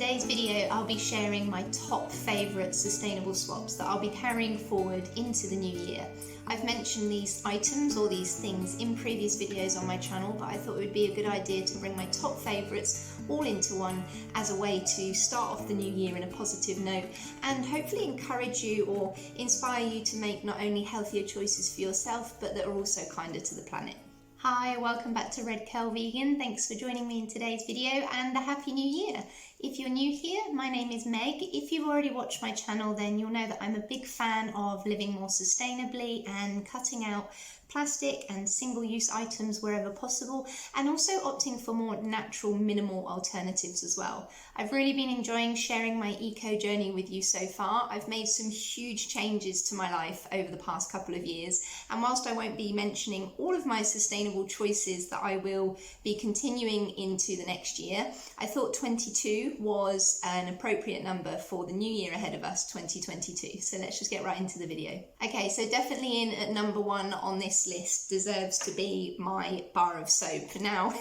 today's video, I'll be sharing my top favourite sustainable swaps that I'll be carrying forward into the new year. I've mentioned these items or these things in previous videos on my channel, but I thought it would be a good idea to bring my top favourites all into one as a way to start off the new year in a positive note and hopefully encourage you or inspire you to make not only healthier choices for yourself, but that are also kinder to the planet. Hi, welcome back to Red Curl Vegan. Thanks for joining me in today's video and a Happy New Year. If you're new here, my name is Meg. If you've already watched my channel, then you'll know that I'm a big fan of living more sustainably and cutting out plastic and single-use items wherever possible, and also opting for more natural, minimal alternatives as well. I've really been enjoying sharing my eco journey with you so far. I've made some huge changes to my life over the past couple of years, and whilst I won't be mentioning all of my sustainable choices that I will be continuing into the next year, I thought 22 was an appropriate number for the new year ahead of us, 2022. So let's just get right into the video. Okay, so definitely in at number one on this list deserves to be my bar of soap. Now,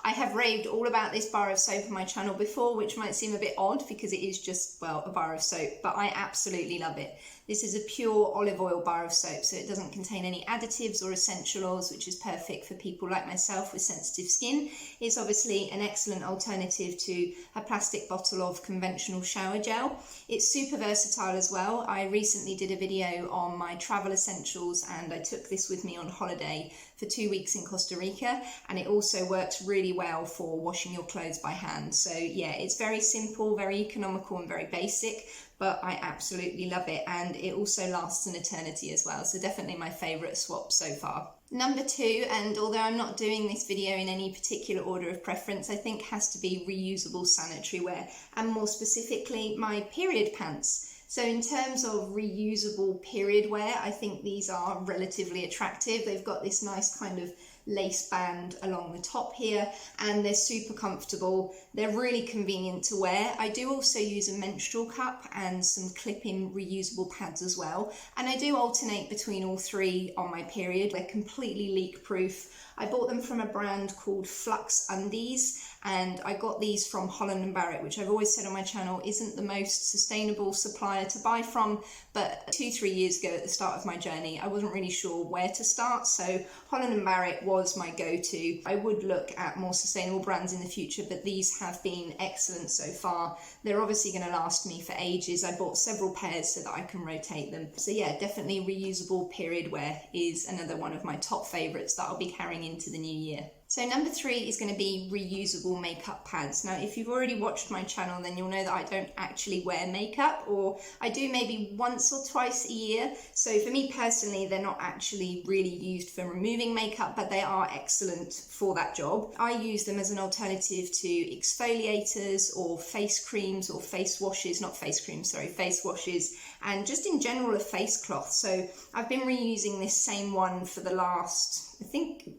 I have raved all about this bar of soap on my channel before, which might seem a bit odd because it is just, well, a bar of soap, but I absolutely love it. This is a pure olive oil bar of soap, so it doesn't contain any additives or essential oils, which is perfect for people like myself with sensitive skin. It's obviously an excellent alternative to a plastic bottle of conventional shower gel. It's super versatile as well. I recently did a video on my travel essentials and I took this with me on holiday for 2 weeks in Costa Rica, and it also works really well for washing your clothes by hand. So yeah, it's very simple, very economical and very basic, but I absolutely love it, and it also lasts an eternity as well. So definitely my favourite swap so far. Number two, and although I'm not doing this video in any particular order of preference, I think has to be reusable sanitary wear, and more specifically my period pants. So in terms of reusable period wear, I think these are relatively attractive. They've got this nice kind of lace band along the top here, and they're super comfortable. They're really convenient to wear. I do also use a menstrual cup and some clip-in reusable pads as well, and I do alternate between all three on my period. They're completely leak-proof. I bought them from a brand called Flux Undies, and I got these from Holland & Barrett, which I've always said on my channel isn't the most sustainable supplier to buy from, but 2-3 years ago at the start of my journey, I wasn't really sure where to start, so Holland & Barrett was my go-to. I would look at more sustainable brands in the future, but these have been excellent so far. They're obviously going to last me for ages. I bought several pairs so that I can rotate them. So yeah, definitely reusable period wear is another one of my top favourites that I'll be carrying into the new year. So number three is going to be reusable makeup pads. Now, if you've already watched my channel, then you'll know that I don't actually wear makeup, or I do maybe once or twice a year. So for me personally, they're not actually really used for removing makeup, but they are excellent for that job. I use them as an alternative to exfoliators or face creams or face washes, not face creams, sorry, face washes, and just in general a face cloth. So I've been reusing this same one for the last, I think,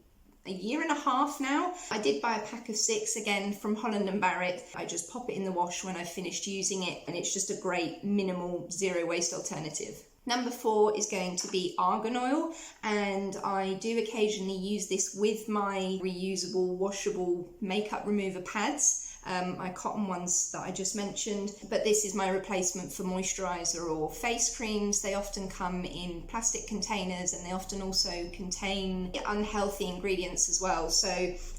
a year and a half now. I did buy a pack of 6 again from Holland & Barrett. I just pop it in the wash when I've finished using it, and it's just a great minimal zero waste alternative. Number 4 is going to be argan oil, and I do occasionally use this with my reusable washable makeup remover pads. My cotton ones that I just mentioned, but this is my replacement for moisturizer or face creams. They often come in plastic containers, and they often also contain unhealthy ingredients as well. So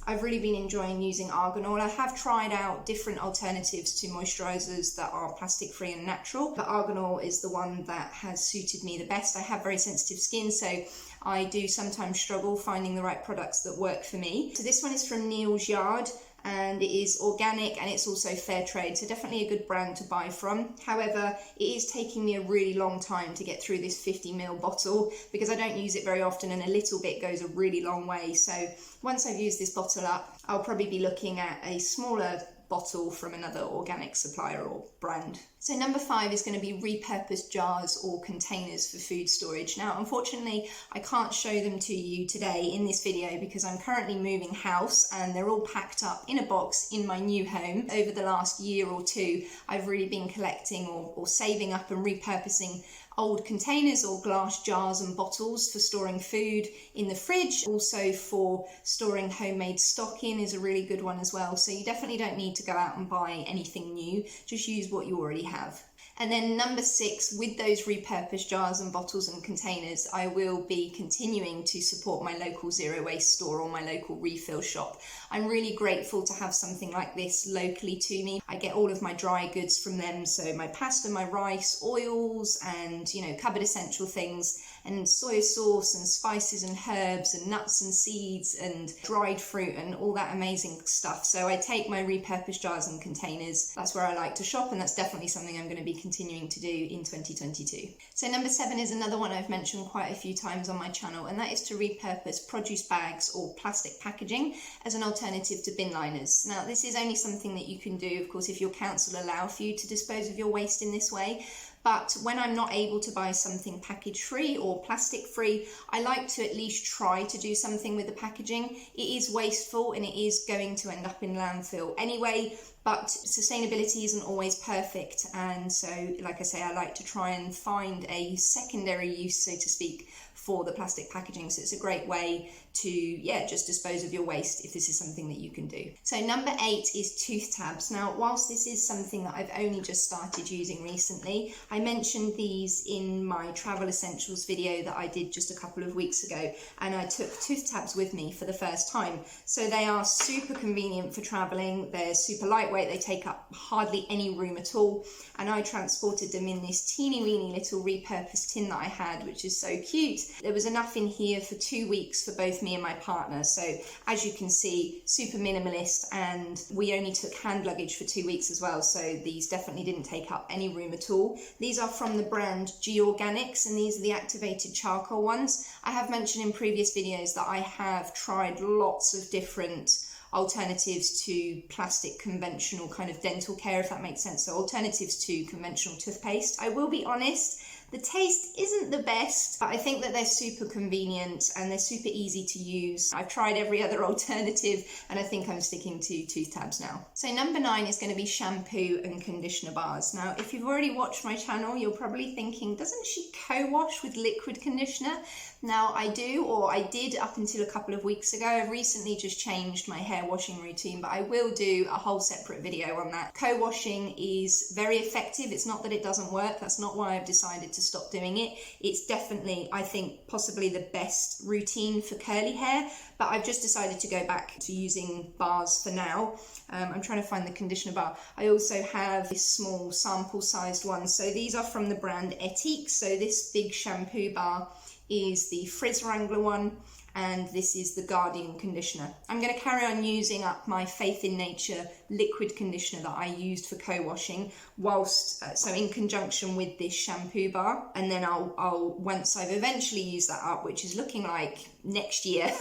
I've really been enjoying using argan oil. I have tried out different alternatives to moisturizers that are plastic free and natural, but argan oil is the one that has suited me the best. I have very sensitive skin, so I do sometimes struggle finding the right products that work for me. So this one is from Neil's Yard, and it is organic and it's also fair trade, so definitely a good brand to buy from. However, it is taking me a really long time to get through this 50ml bottle because I don't use it very often, and a little bit goes a really long way. So once I've used this bottle up, I'll probably be looking at a smaller bottle from another organic supplier or brand. So number 5 is going to be repurposed jars or containers for food storage. Now, unfortunately, I can't show them to you today in this video because I'm currently moving house and they're all packed up in a box in my new home. Over the last year or two, I've really been collecting or saving up and repurposing old containers or glass jars and bottles for storing food in the fridge. Also for storing homemade stock in is a really good one as well. So you definitely don't need to go out and buy anything new, just use what you already have. And then number 6, with those repurposed jars and bottles and containers, I will be continuing to support my local zero waste store or my local refill shop. I'm really grateful to have something like this locally to me. I get all of my dry goods from them, so my pasta, my rice, oils, and cupboard essential things, and soy sauce and spices and herbs and nuts and seeds and dried fruit and all that amazing stuff. So I take my repurposed jars and containers. That's where I like to shop, and that's definitely something I'm going to be continuing to do in 2022. So number 7 is another one I've mentioned quite a few times on my channel, and that is to repurpose produce bags or plastic packaging as an alternative to bin liners. Now, this is only something that you can do, of course, if your council allow for you to dispose of your waste in this way. But when I'm not able to buy something package free or plastic free, I like to at least try to do something with the packaging. It is wasteful and it is going to end up in landfill anyway, but sustainability isn't always perfect. And so, like I say, I like to try and find a secondary use, so to speak, for the plastic packaging. So it's a great way to just dispose of your waste if this is something that you can do. So number 8 is Toothtabs. Now, whilst this is something that I've only just started using recently, I mentioned these in my travel essentials video that I did just a couple of weeks ago, and I took Toothtabs with me for the first time. So they are super convenient for traveling, they're super lightweight, they take up hardly any room at all, and I transported them in this teeny weeny little repurposed tin that I had, which is so cute. There was enough in here for 2 weeks for both me and my partner. So as you can see, super minimalist, and we only took hand luggage for 2 weeks as well. So these definitely didn't take up any room at all. These are from the brand G Organics, and these are the activated charcoal ones. I have mentioned in previous videos that I have tried lots of different alternatives to plastic conventional kind of dental care, if that makes sense. So alternatives to conventional toothpaste. I will be honest, the taste isn't the best, but I think that they're super convenient and they're super easy to use. I've tried every other alternative and I think I'm sticking to Toothtabs now. So number 9 is going to be shampoo and conditioner bars. Now, if you've already watched my channel, you're probably thinking, doesn't she co-wash with liquid conditioner? Now I do, or I did up until a couple of weeks ago. I've recently just changed my hair washing routine, but I will do a whole separate video on that. Co-washing is very effective. It's not that it doesn't work. That's not why I've decided to stop doing it. It's definitely, I think, possibly the best routine for curly hair, but I've just decided to go back to using bars for now. I'm trying to find the conditioner bar. I also have this small sample sized one. So these are from the brand Etique. So this big shampoo bar is the Frizz Wrangler one, and this is the Guardian conditioner. I'm going to carry on using up my Faith in Nature liquid conditioner that I used for co-washing whilst, so in conjunction with this shampoo bar, and then I'll once I've eventually used that up, which is looking like next year,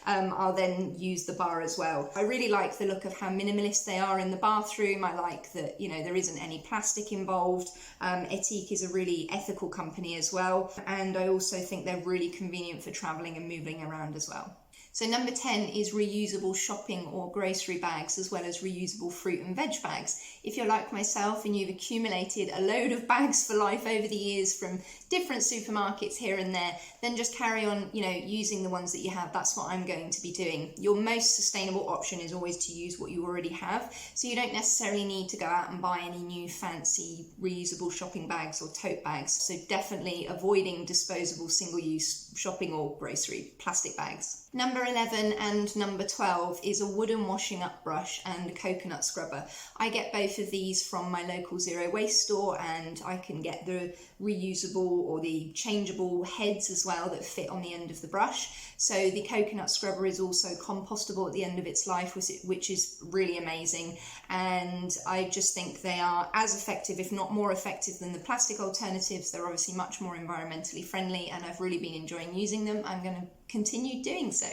I'll then use the bar as well. I really like the look of how minimalist they are in the bathroom. I like that, there isn't any plastic involved. Etique is a really ethical company as well, and I also think they're really convenient for traveling and moving around as well. So number 10 is reusable shopping or grocery bags, as well as reusable fruit and veg bags. If you're like myself and you've accumulated a load of bags for life over the years from different supermarkets here and there, then just carry on, using the ones that you have. That's what I'm going to be doing. Your most sustainable option is always to use what you already have. So you don't necessarily need to go out and buy any new fancy reusable shopping bags or tote bags. So definitely avoiding disposable single-use shopping or grocery plastic bags. Number 11 and number 12 is a wooden washing up brush and coconut scrubber. I get both of these from my local zero waste store, and I can get the reusable or the changeable heads as well that fit on the end of the brush. So the coconut scrubber is also compostable at the end of its life, which is really amazing. And I just think they are as effective, if not more effective, than the plastic alternatives. They're obviously much more environmentally friendly, and I've really been enjoying using them. I'm going to continue doing so.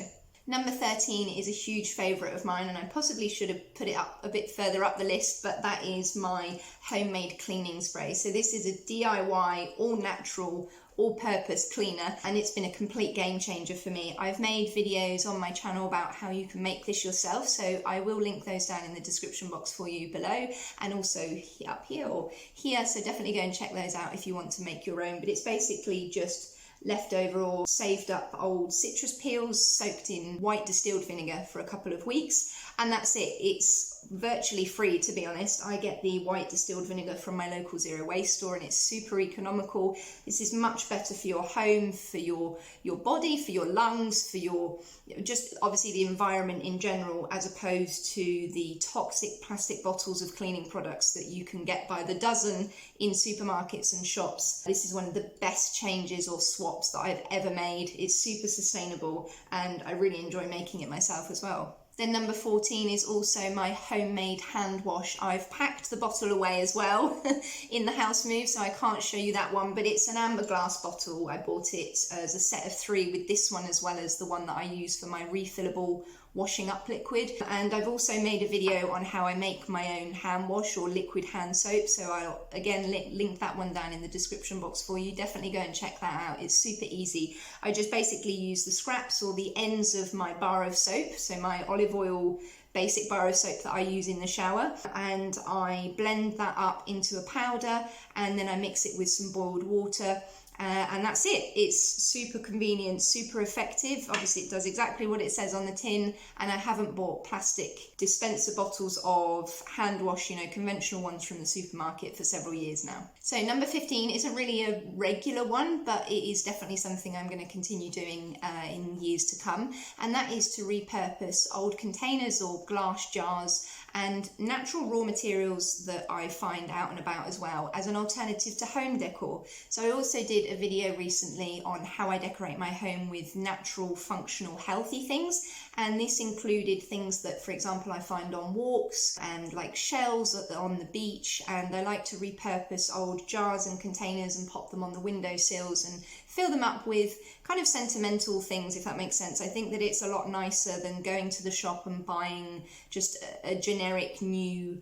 Number 13 is a huge favourite of mine, and I possibly should have put it up a bit further up the list, but that is my homemade cleaning spray. So this is a DIY, all natural, all-purpose cleaner, and it's been a complete game changer for me. I've made videos on my channel about how you can make this yourself, so I will link those down in the description box for you below, and also up here or here, so definitely go and check those out if you want to make your own. But it's basically just leftover or saved up old citrus peels soaked in white distilled vinegar for a couple of weeks, and that's it. It's virtually free, to be honest. I get the white distilled vinegar from my local zero waste store, and it's super economical. This is much better for your home, for your body, for your lungs, for your just obviously the environment in general, as opposed to the toxic plastic bottles of cleaning products that you can get by the dozen in supermarkets and shops. This is one of the best changes or swaps that I've ever made. It's super sustainable, and I really enjoy making it myself as well. Then number 14 is also my homemade hand wash. I've packed the bottle away as well in the house move, so I can't show you that one, but it's an amber glass bottle. I bought it as a set of 3 with this one as well as the one that I use for my refillable washing up liquid. And I've also made a video on how I make my own hand wash or liquid hand soap, so I'll again link that one down in the description box for you. Definitely go and check that out. It's super easy. I just basically use the scraps or the ends of my bar of soap, so my olive oil basic bar of soap that I use in the shower, and I blend that up into a powder, and then I mix it with some boiled water. And that's it. It's super convenient, super effective. Obviously it does exactly what it says on the tin, and I haven't bought plastic dispenser bottles of hand wash, conventional ones from the supermarket for several years now. So number 15 isn't really a regular one, but it is definitely something I'm going to continue doing in years to come, and that is to repurpose old containers or glass jars and natural raw materials that I find out and about as well as an alternative to home decor. So I also did a video recently on how I decorate my home with natural, functional, healthy things, and this included things that, for example, I find on walks and like shells on the beach, and I like to repurpose old jars and containers and pop them on the windowsills and fill them up with kind of sentimental things, if that makes sense. I think that it's a lot nicer than going to the shop and buying just a generic new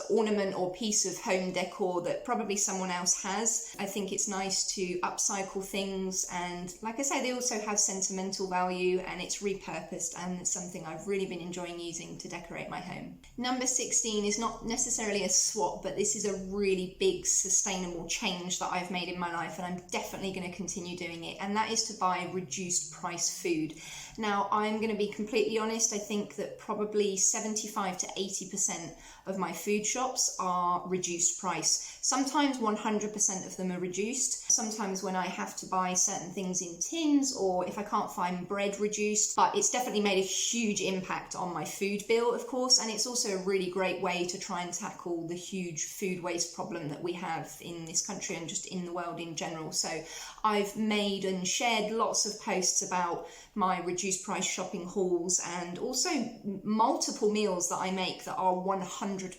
ornament or piece of home decor that probably someone else has. I think it's nice to upcycle things, and like I say, they also have sentimental value, and it's repurposed, and it's something I've really been enjoying using to decorate my home. Number 16 is not necessarily a swap, but this is a really big sustainable change that I've made in my life, and I'm definitely going to continue doing it, and that is to buy reduced price food. Now, I'm going to be completely honest, I think that probably 75 to 80% of my food shops are reduced price. Sometimes 100% of them are reduced. Sometimes when I have to buy certain things in tins, or if I can't find bread, reduced. But it's definitely made a huge impact on my food bill, of course, and it's also a really great way to try and tackle the huge food waste problem that we have in this country and just in the world in general. So I've made and shared lots of posts about my reduced price shopping hauls, and also multiple meals that I make that are 100%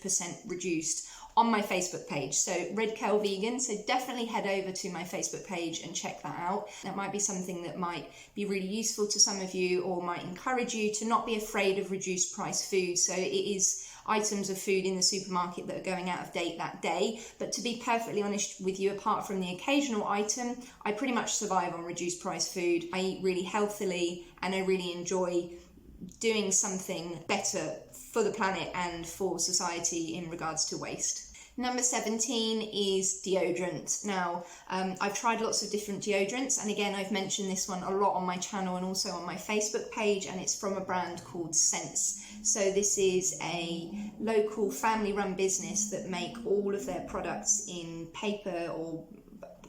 reduced on my Facebook page. So Red Kale Vegan, so definitely head over to my Facebook page and check that out. That might be something that might be really useful to some of you, or might encourage you to not be afraid of reduced price food. So it is items of food in the supermarket that are going out of date that day. But to be perfectly honest with you, apart from the occasional item, I pretty much survive on reduced price food. I eat really healthily, and I really enjoy doing something better for the planet and for society in regards to waste. Number 17 is deodorant. Now, I've tried lots of different deodorants, and again, I've mentioned this one a lot on my channel and also on my Facebook page, and it's from a brand called Sense. So this is a local family-run business that make all of their products in paper or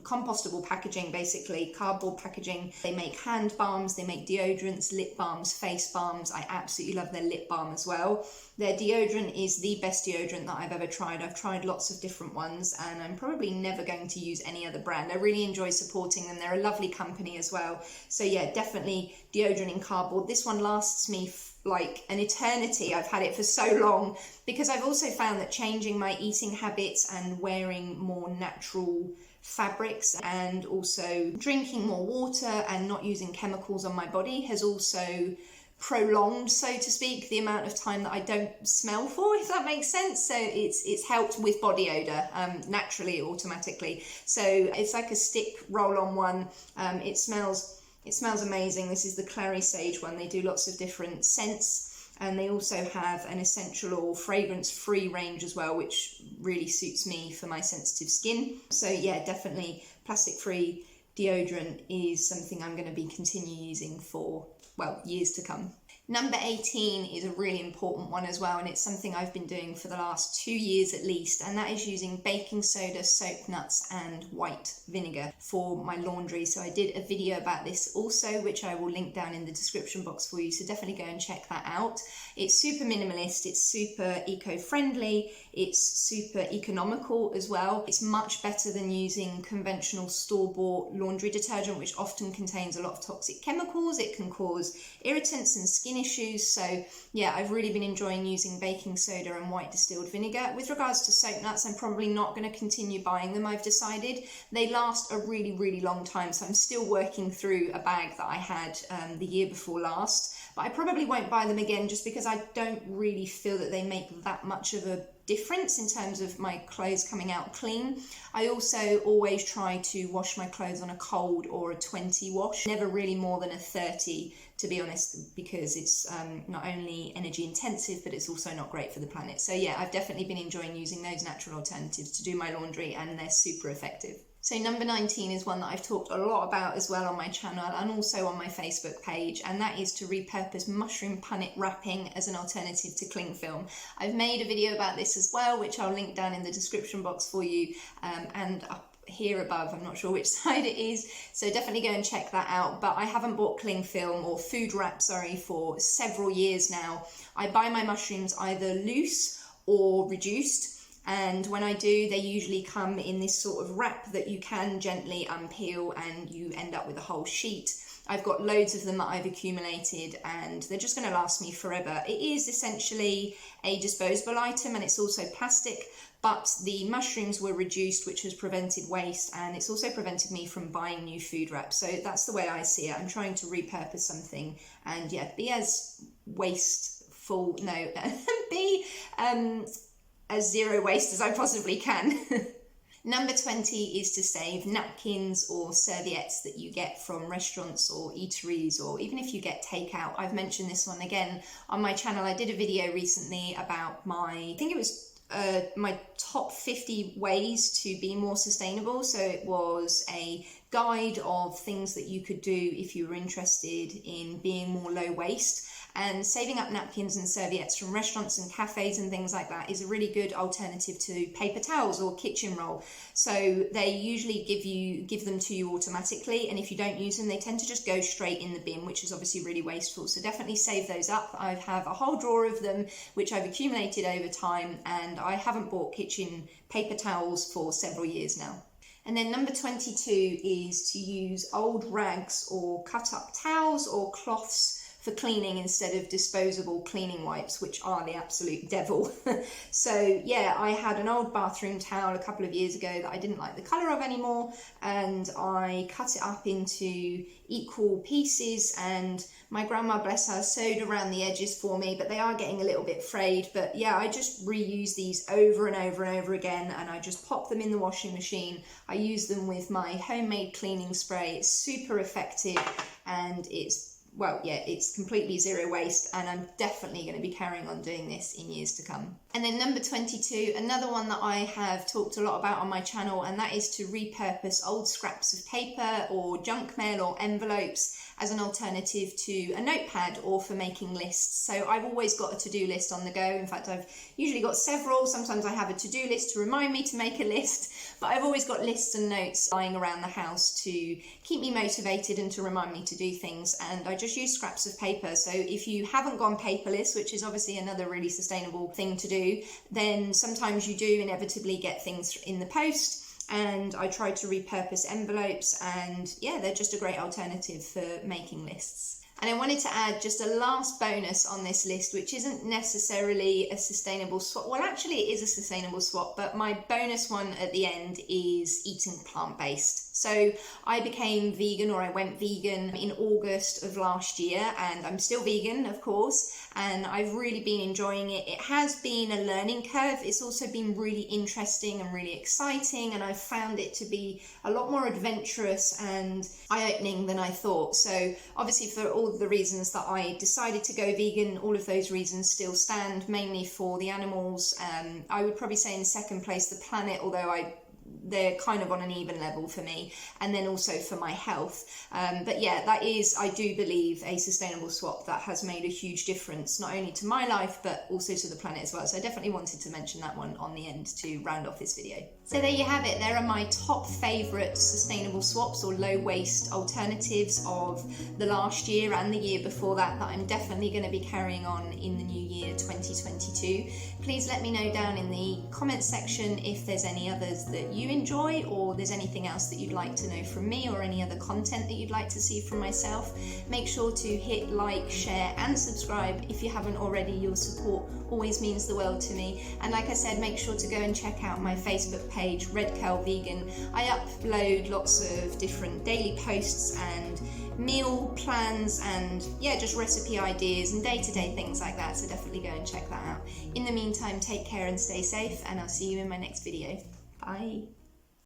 compostable packaging, basically cardboard packaging. They make hand balms, they make deodorants, lip balms, face balms. I absolutely love their lip balm as well. Their deodorant is the best deodorant that I've ever tried. I've tried lots of different ones, and I'm probably never going to use any other brand. I really enjoy supporting them. They're a lovely company as well. So yeah, definitely deodorant in cardboard. This one lasts me like an eternity. I've had it for so long, because I've also found that changing my eating habits and wearing more natural fabrics and also drinking more water and not using chemicals on my body has also prolonged, so to speak, the amount of time that I don't smell for, if that makes sense. So it's helped with body odor naturally, automatically. So it's like a stick roll-on one. It smells amazing. This is the clary sage one. They do lots of different scents, and they also have an essential oil fragrance-free range as well, which really suits me for my sensitive skin. So yeah, definitely plastic-free deodorant is something I'm going to be continue using for, well, years to come. Number 18 is a really important one as well, and it's something I've been doing for the last 2 years at least, and that is using baking soda, soap nuts and white vinegar for my laundry. So I did a video about this also, which I will link down in the description box for you, so definitely go and check that out. It's super minimalist, it's super eco-friendly, it's super economical as well. It's much better than using conventional store-bought laundry detergent, which often contains a lot of toxic chemicals. It can cause irritants and skin issues. So yeah, I've really been enjoying using baking soda and white distilled vinegar. With regards to soap nuts, I'm probably not going to continue buying them, I've decided. They last a really long time, so I'm still working through a bag that I had the year before last. But I probably won't buy them again, just because I don't really feel that they make that much of a difference in terms of my clothes coming out clean. I also always try to wash my clothes on a cold or a 20 wash, never really more than a 30, to be honest, because it's not only energy intensive, but it's also not great for the planet. So yeah, I've definitely been enjoying using those natural alternatives to do my laundry, and they're super effective. So number 19 is one that I've talked a lot about as well on my channel and also on my Facebook page, and that is to repurpose mushroom punnet wrapping as an alternative to cling film. I've made a video about this as well, which I'll link down in the description box for you, and up here above, I'm not sure which side it is, so definitely go and check that out. But I haven't bought cling film or food wrap, sorry, for several years now. I buy my mushrooms either loose or reduced, and when I do, they usually come in this sort of wrap that you can gently unpeel, and you end up with a whole sheet. I've got loads of them that I've accumulated, and they're just going to last me forever. It is essentially a disposable item, and it's also plastic, but the mushrooms were reduced, which has prevented waste, and it's also prevented me from buying new food wrap. So that's the way I see it. I'm trying to repurpose something and yeah, be as wasteful, no, be as zero waste as I possibly can. Number 20 is to save napkins or serviettes that you get from restaurants or eateries, or even if you get takeout. I've mentioned this one again on my channel. I did a video recently about I think it was my top 50 ways to be more sustainable. So it was a guide of things that you could do if you were interested in being more low waste. And saving up napkins and serviettes from restaurants and cafes and things like that is a really good alternative to paper towels or kitchen roll. So they usually give them to you automatically, and if you don't use them, they tend to just go straight in the bin, which is obviously really wasteful. So definitely save those up. I have a whole drawer of them, which I've accumulated over time, and I haven't bought kitchen paper towels for several years now. And then number 22 is to use old rags or cut up towels or cloths for cleaning instead of disposable cleaning wipes, which are the absolute devil. So yeah, I had an old bathroom towel a couple of years ago that I didn't like the colour of anymore, and I cut it up into equal pieces, and my grandma, bless her, sewed around the edges for me, but they are getting a little bit frayed. But yeah, I just reuse these over and over and over again, and I just pop them in the washing machine. I use them with my homemade cleaning spray. It's super effective, and it's, well, yeah, it's completely zero waste, and I'm definitely going to be carrying on doing this in years to come. And then number 22, another one that I have talked a lot about on my channel, and that is to repurpose old scraps of paper or junk mail or envelopes as an alternative to a notepad or for making lists. So I've always got a to-do list on the go. In fact, I've usually got several. Sometimes I have a to-do list to remind me to make a list, but I've always got lists and notes lying around the house to keep me motivated and to remind me to do things. And I just use scraps of paper. So if you haven't gone paperless, which is obviously another really sustainable thing to do, then sometimes you do inevitably get things in the post. And I try to repurpose envelopes, and yeah, they're just a great alternative for making lists. And I wanted to add just a last bonus on this list, which isn't necessarily a sustainable swap. Well, actually it is a sustainable swap, but my bonus one at the end is eating plant-based. So I became vegan, or I went vegan in August of last year, and I'm still vegan, of course, and I've really been enjoying it. It has been a learning curve. It's also been really interesting and really exciting, and I've found it to be a lot more adventurous and eye-opening than I thought. So obviously, for all the reasons that I decided to go vegan, all of those reasons still stand, mainly for the animals. I would probably say in second place the planet, although they're kind of on an even level for me, and then also for my health. But yeah, that is, I do believe, a sustainable swap that has made a huge difference, not only to my life, but also to the planet as well. So I definitely wanted to mention that one on the end to round off this video. So there you have it. There are my top favourite sustainable swaps or low waste alternatives of the last year and the year before that I'm definitely going to be carrying on in the new year 2022. Please let me know down in the comments section if there's any others that you enjoy, or there's anything else that you'd like to know from me, or any other content that you'd like to see from myself. Make sure to hit like, share and subscribe if you haven't already. Your support always means the world to me. And like I said, make sure to go and check out my Facebook page, Red Curl Vegan. I upload lots of different daily posts and meal plans and yeah, just recipe ideas and day-to-day things like that, so definitely go and check that out. In the meantime, take care and stay safe, and I'll see you in my next video. Bye.